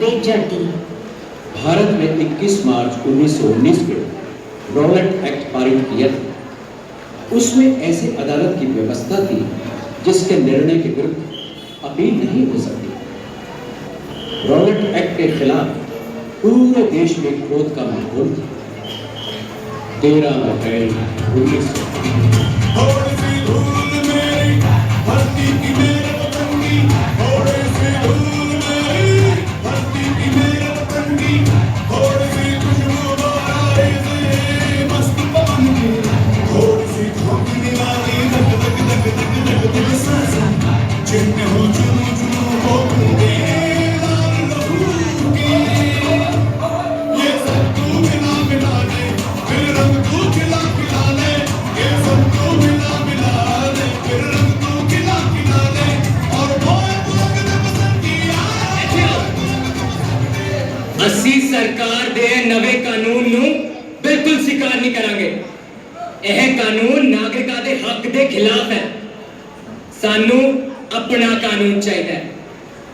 बेजती। भारत में 21 मार्च 1919 को रॉलेट एक्ट पारित किया था। उसमें ऐसे अदालत की व्यवस्था थी जिसके निर्णय के विरुद्ध अपील नहीं हो सकती। रॉलेट एक्ट के खिलाफ पूरे देश में क्रोध का माहौल था। 13 अप्रैल 1919 ਅਸੀਂ ਸਰਕਾਰ ਦੇ ਨਵੇਂ ਕਾਨੂੰਨ ਨੂੰ ਬਿਲਕੁਲ ਸਵੀਕਾਰ ਨਹੀਂ ਕਰਾਂਗੇ। ਇਹ ਕਾਨੂੰਨ ਨਾਗਰਿਕਾਂ ਦੇ ਹੱਕ ਦੇ ਖਿਲਾਫ ਹੈ। ਸਾਨੂੰ ਆਪਣਾ ਕਾਨੂੰਨ ਚਾਹੀਦਾ ਹੈ,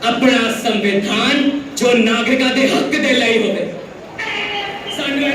ਆਪਣਾ ਸੰਵਿਧਾਨ ਜੋ ਨਾਗਰਿਕਾਂ ਦੇ ਹੱਕ ਦੇ ਲਈ ਹੋਵੇ। ਸਾਨੂੰ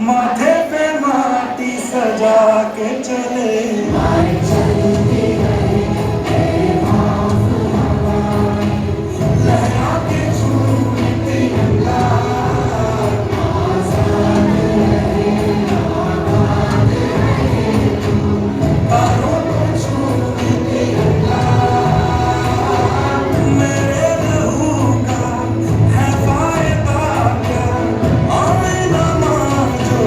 माथे पे माटी सजा के चले लहरा के छूटे तिरंगा तारों को छूटे तिरंगा मेरे लहू का है फायदा क्या आईना मान जो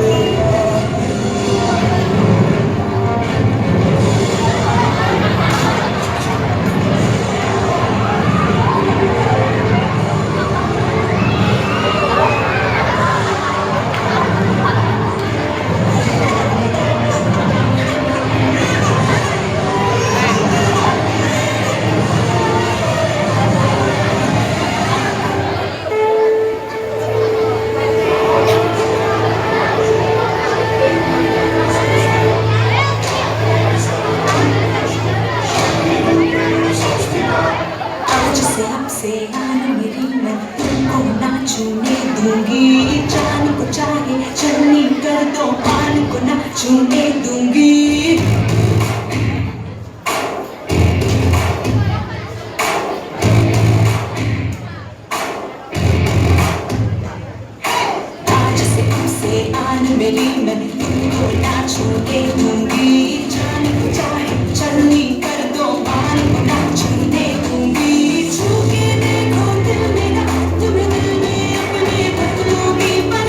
छूने दूंगी आज से तुमसे आन मेरी मैं तुमको ना छूने दूंगी जाने को चाहे चलनी कर दो पान को ना छूने दूंगी छू के देखो दिल मेरा तुम्हें दिल में अपने बदलों की पर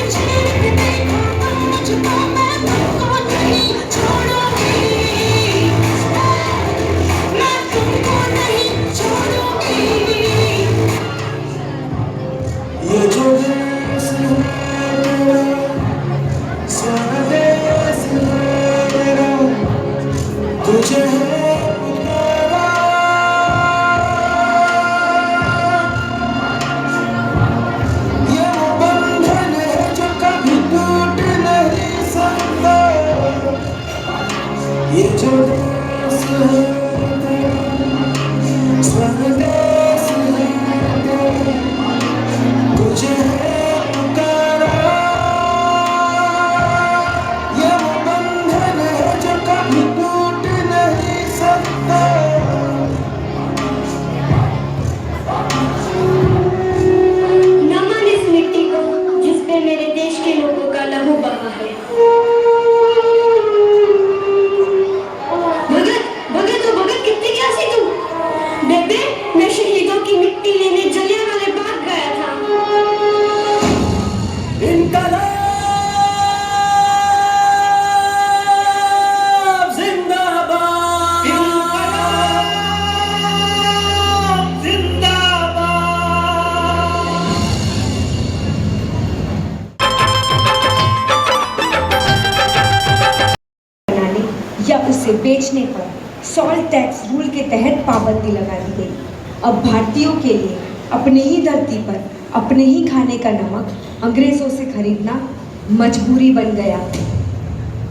बेचने पर सॉल्ट टैक्स रूल के तहत पाबंदी लगा दी गई। अब भारतीयों के लिए अपनी ही धरती पर अपने ही खाने का नमक अंग्रेजों से खरीदना मजबूरी बन गया।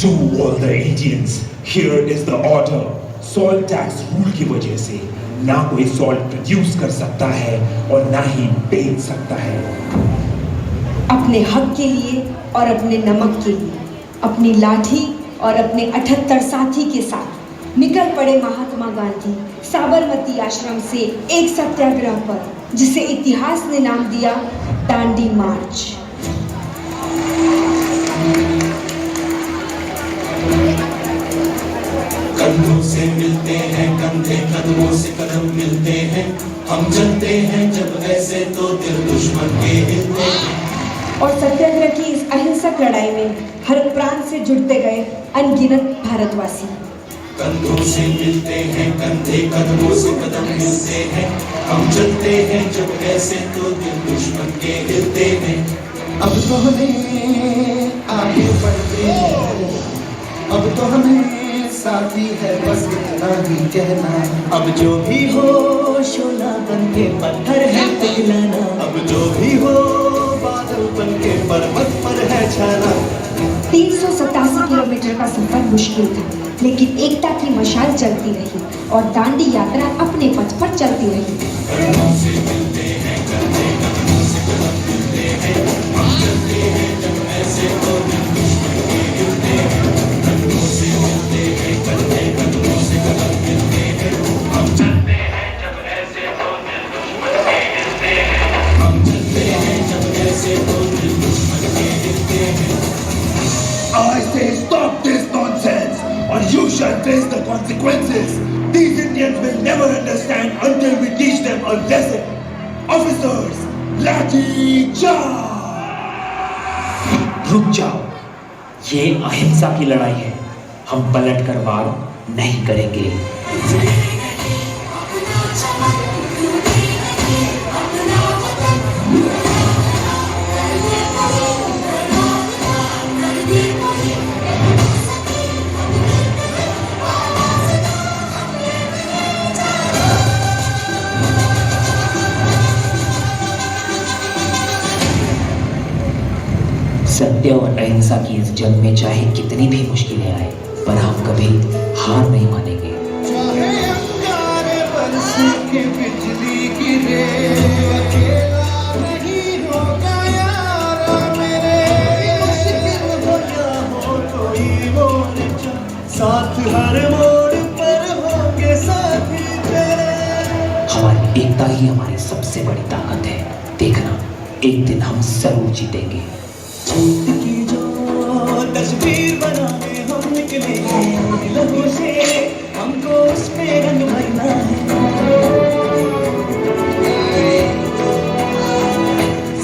To all the Indians, here is the order. Salt tax rule की वजह से ना कोई सॉल्ट प्रोड्यूस कर सकता है और ना ही बेच सकता है। अपने हक के लिए और अपने नमक के लिए अपनी लाठी और अपने 78 साथी के साथ निकल पड़े महात्मा गांधी साबरमती आश्रम से एक सत्याग्रह पर, जिसे इतिहास ने नाम दिया दांडी मार्च। कंधों से मिलते हैं कंधे, कदमों से कदम मिलते हैं, हम चलते हैं जब ऐसे तो दिल दुश्मन के हिलते हैं। और सत्याग्रह की इस अहिंसक लड़ाई में हर प्राण से जुड़ते गए अनगिनत भारतवासी। कंधों से मिलते हैं कंधे, कदमों से कदम मिलते हैं, हम चलते हैं जब ऐसे तो दिल दुश्मन के हिलते हैं। अब तो हमें आगे बढ़ते हैं, अब तो हमें साथी है बस इतना ही कहना। अब जो भी हो शोला बन के पत्थर है पिघलाना, अब जो भी हो बादल बन के पर्वत पर है छाना। 387 किलोमीटर का सफर मुश्किल था, लेकिन एकता की मशाल चलती रही और दांडी यात्रा अपने पथ पर चलती रही। कंधों से मिलते हैं कंधे, कदमों से कदम मिलते हैं, हम चलते हैं जब ऐसे तो दिल दुश्मन के हिलते हैं। कंधों से मिलते हैं कंधे, कदमों से कदम मिलते हैं, हम चलते हैं जब ऐसे तो दिल दुश्मन के हिलते हैं। हम चलते हैं जब ऐसे तो दिल दुश्मन के हिलते हैं। I say stop this nonsense or you shall face the consequences. These Indians will never understand until we teach them a lesson. Officers, लाठी चार्ज! रुक जाओ, ये अहिंसा की लड़ाई है, हम पलट कर वार नहीं करेंगे। सत्य और अहिंसा की इस जंग में चाहे कितनी भी मुश्किलें आए, पर हम कभी हार नहीं मानेंगे। चाहे अंगारे बरसे के बिजली गिरे, अकेला नहीं होगा यारा मेरे। मुश्किल हो या हो कोई मोर्चा, साथ हर मोड़ पर होंगे साथी तेरे। हमारी एकता ही हमारी सबसे बड़ी ताकत है। देखना, एक दिन हम जरूर जीतेंगे। जीत की जो तस्वीर बनाने हम निकले हैं, लहू से हमको उस पे रंग भरना है।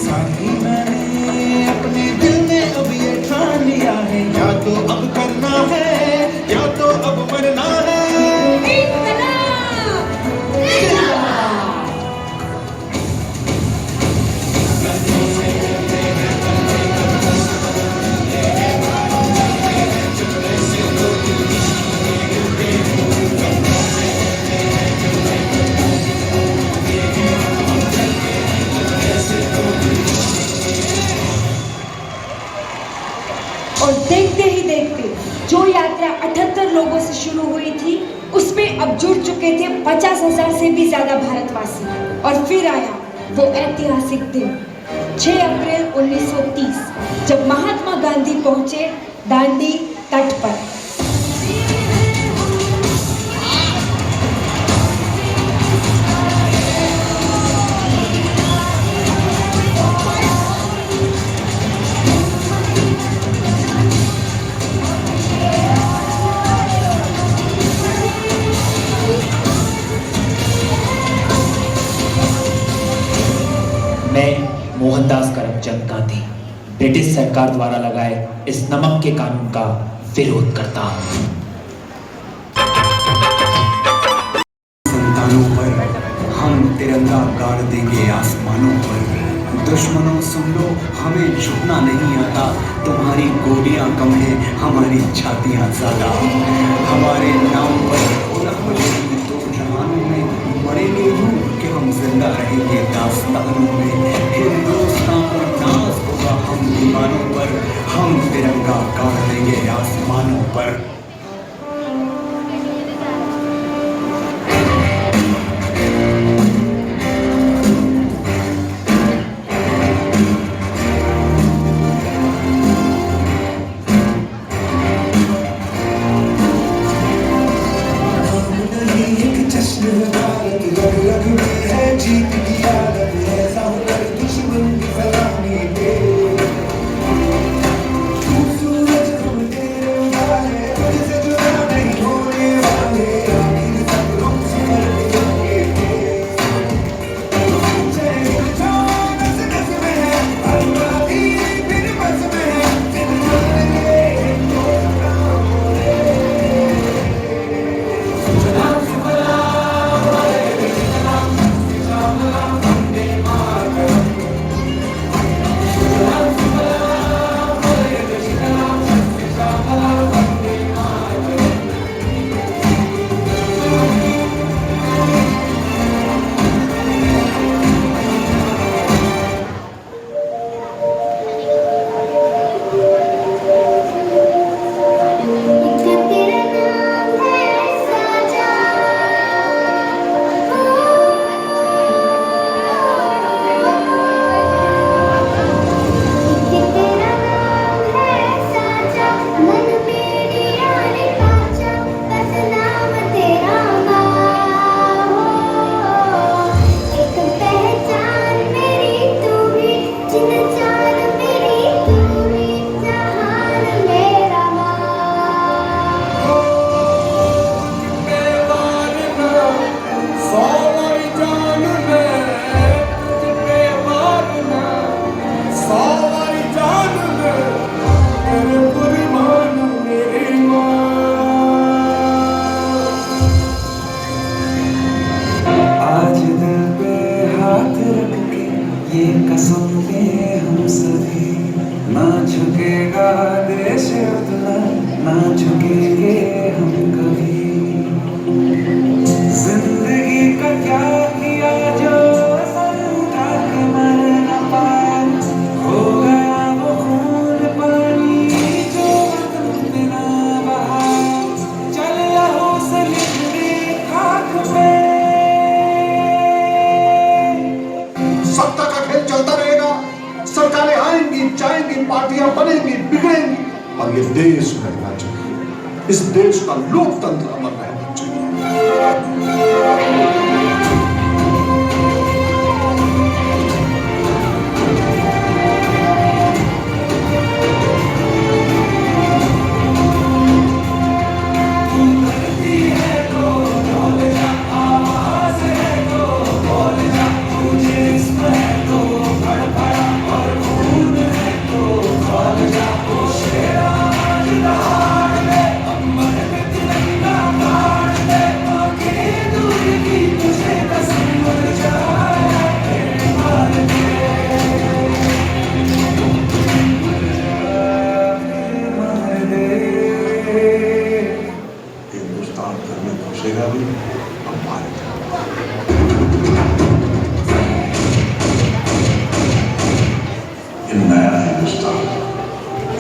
साथी मैंने अपने दिल में अब ये ठान लिया है, या तो अब करना है या तो अब मरना है। और देखते ही देखते जो यात्रा 78 लोगों से शुरू हुई थी, उसमें अब जुड़ चुके थे 50,000 से भी ज्यादा भारतवासी। और फिर आया वो ऐतिहासिक दिन 6 अप्रैल 1930, जब महात्मा गांधी पहुंचे दांडी तट पर। मैं मोहनदास करमचंद गांधी ब्रिटिश सरकार द्वारा लगाए इस नमक के कानून का विरोध करता हूँ। संतानों पर हम तिरंगा गाड़ देंगे आसमानों पर। दुश्मनों सुन लो, हमें झुकना नहीं आता। तुम्हारी गोलियां कम है, हमारी छातियां ज्यादा। हमारे नाम पर खुदा बजेगी दो जहानों में। मरेंगे यूं कि हम जिंदा रहेंगे दास्तानों में। हिंदुस्तान का नाज होगा हम दीवानों पर। हम तिरंगा गाड़ देंगे आसमानों पर। इस देश का लोकतंत्र अमर रहना चाहिए।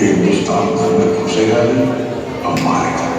हिंदुस्तान भर में घुसेगा भी और मारेगा।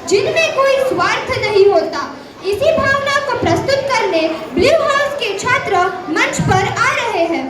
जिनमें कोई स्वार्थ नहीं होता। इसी भावना को प्रस्तुत करने ब्लू हाउस के छात्र मंच पर आ रहे हैं।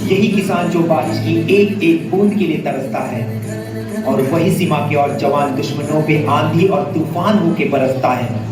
यही किसान जो बारिश की एक एक बूंद के लिए तरसता है और वही सीमा के और जवान दुश्मनों पे आंधी और तूफान होके बरसता है।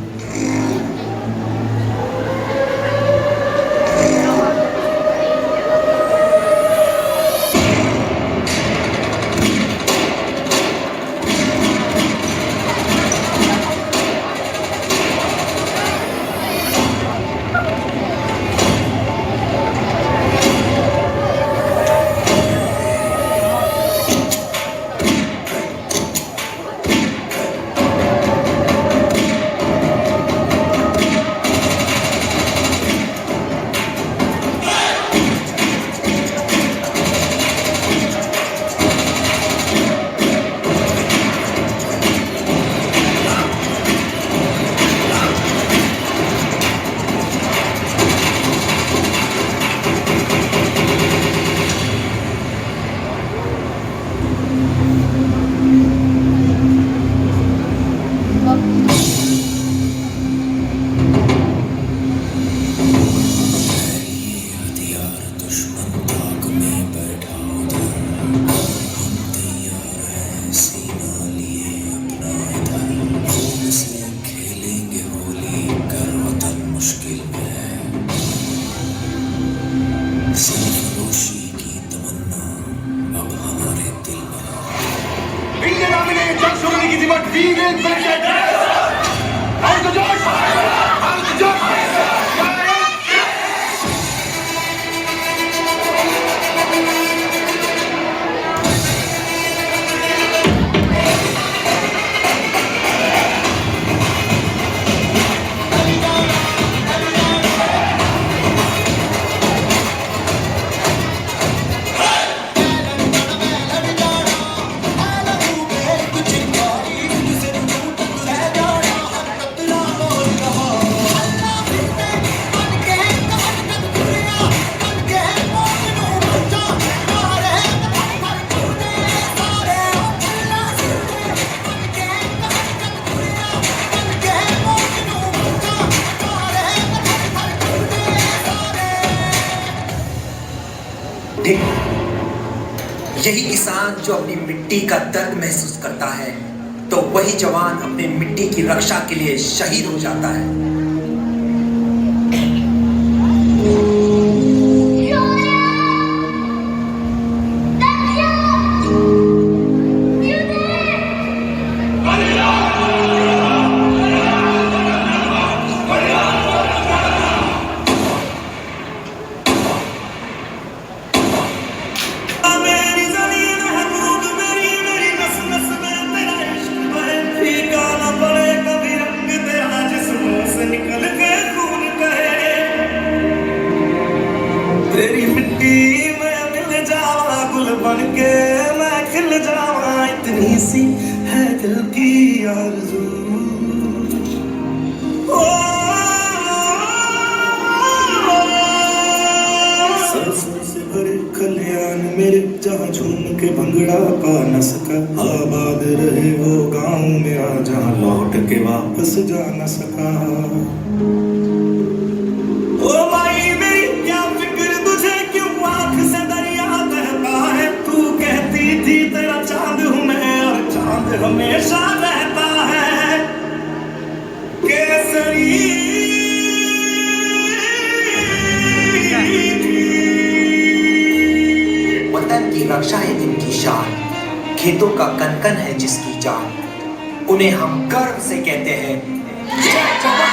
यही किसान जो अपनी मिट्टी का दर्द महसूस करता है तो वही जवान अपनी मिट्टी की रक्षा के लिए शहीद हो जाता है। फीका न पड़े कभी रंग तेरा जिस्मों से मैं खिल जावा, इतनी सी है दिल की आरज़ू। सरसों से भरे खलियान मेरे, जहाँ झूम के भंगड़ा पा न सका। आबाद रहे वो गाँव मेरा, जहाँ लौट के वापस जा न सका। ओ माई मेरी क्या फिक्र तुझे, क्यों आँख से दरिया बहता है। तू कहती थी तेरा चांद हूँ मैं, और चांद हमेशा रहता है केसरी। वतन की रक्षा है इनकी शान, खेतों का कनकन है जिसकी जान। उन्हें हम गर्व से कहते हैं जय जवान।